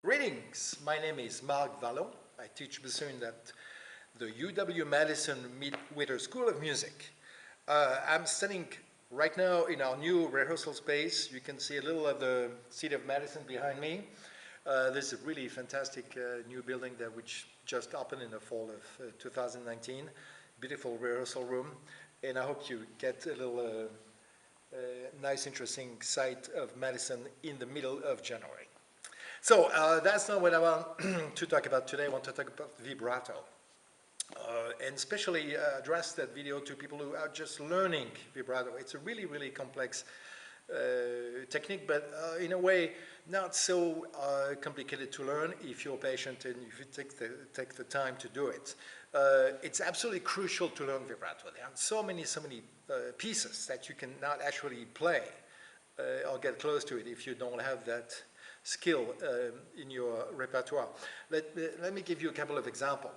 Greetings, my name is Marc Vallon. I teach bassoon at the UW-Madison Midwinter School of Music. I'm standing right now in our new rehearsal space. You can see a little of the city of Madison behind me. This is a really fantastic new building that which just opened in the fall of 2019. Beautiful rehearsal room, and I hope you get a little nice, interesting sight of Madison in the middle of January. So that's not what I want to talk about today. I want to talk about vibrato, and especially address that video to people who are just learning vibrato. It's a really, really complex technique, but in a way not so complicated to learn if you're patient and if you take the time to do it. It's absolutely crucial to learn vibrato. There are so many pieces that you cannot actually play or get close to it if you don't have that skill in your repertoire. Let me give you a couple of examples.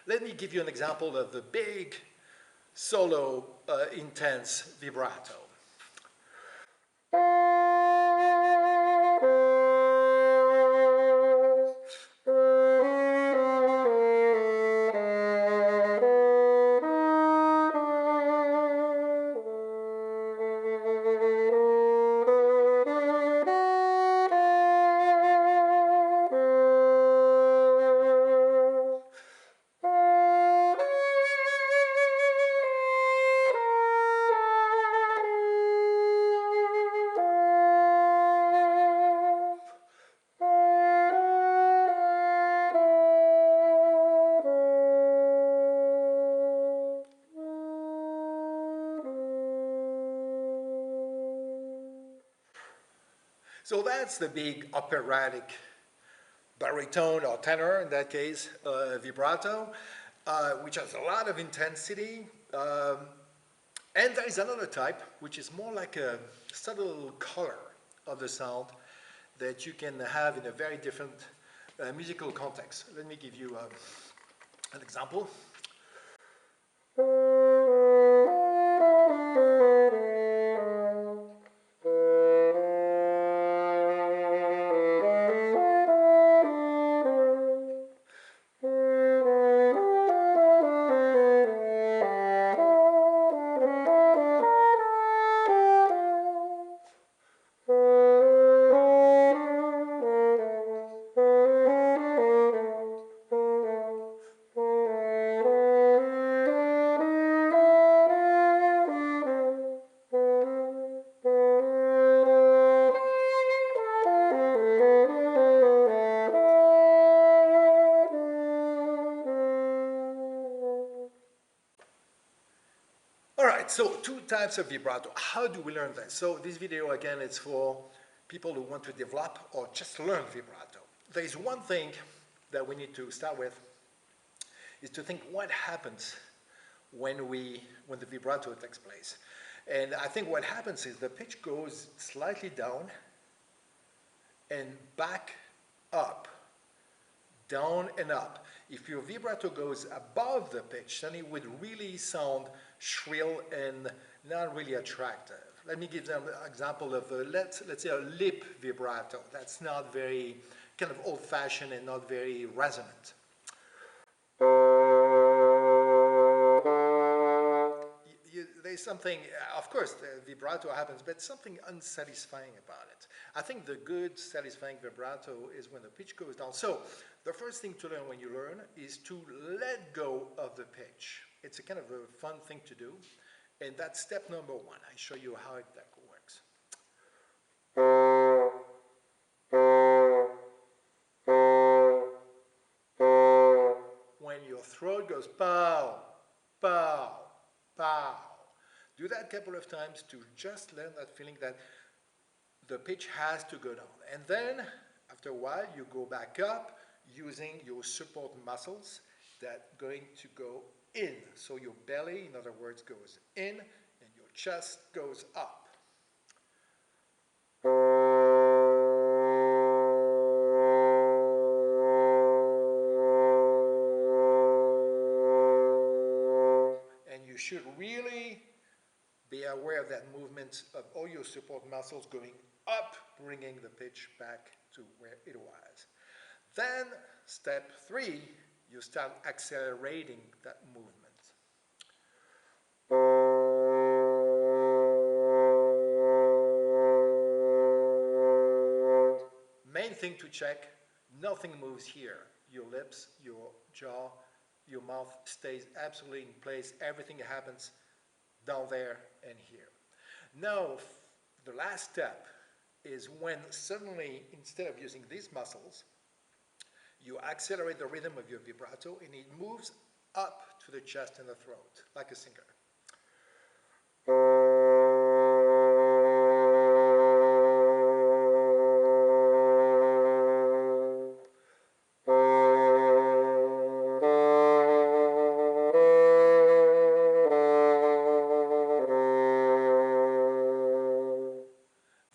Let me give you an example of the big solo intense vibrato. So that's the big operatic baritone or tenor, in that case, vibrato, which has a lot of intensity. And there is another type, which is more like a subtle color of the sound that you can have in a very different musical context. Let me give you an example. So two types of vibrato. How do we learn that? So this video, again, it's for people who want to develop or just learn vibrato. There is one thing that we need to start with, is to think what happens when the vibrato takes place. And I think what happens is the pitch goes slightly down and back up, down and up. If your vibrato goes above the pitch, then it would really sound shrill and not really attractive. Let me give them an example of let's say a lip vibrato. That's not very kind of old-fashioned and not very resonant. There's something, of course, the vibrato happens, but something unsatisfying about it. I think the good, satisfying vibrato is when the pitch goes down. So the first thing to learn when you learn is to let go of the pitch. It's a kind of a fun thing to do, and that's step number one. I show you how that works. When your throat goes pow, pow, pow, do that a couple of times to just learn that feeling that the pitch has to go down. And then, after a while, you go back up using your support muscles that are going to go in. So your belly, in other words, goes in, and your chest goes up. And you should really be aware of that movement of all your support muscles going up bringing the pitch back to where it was. Then, step 3, you start accelerating that movement. Main thing to check, nothing moves here. Your lips, your jaw, your mouth stays absolutely in place. Everything happens down there and here. Now, the last step is when suddenly, instead of using these muscles, you accelerate the rhythm of your vibrato and it moves up to the chest and the throat, like a singer.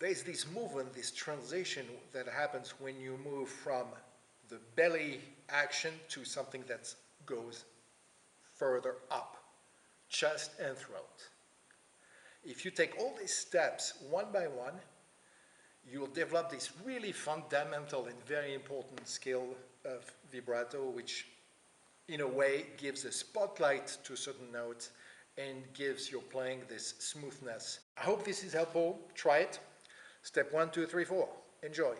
There's this movement, this transition that happens when you move from the belly action to something that goes further up, chest and throat. If you take all these steps one by one, you'll develop this really fundamental and very important skill of vibrato, which in a way gives a spotlight to certain notes and gives your playing this smoothness. I hope this is helpful. Try it. Step 1, 2, 3, 4. Enjoy.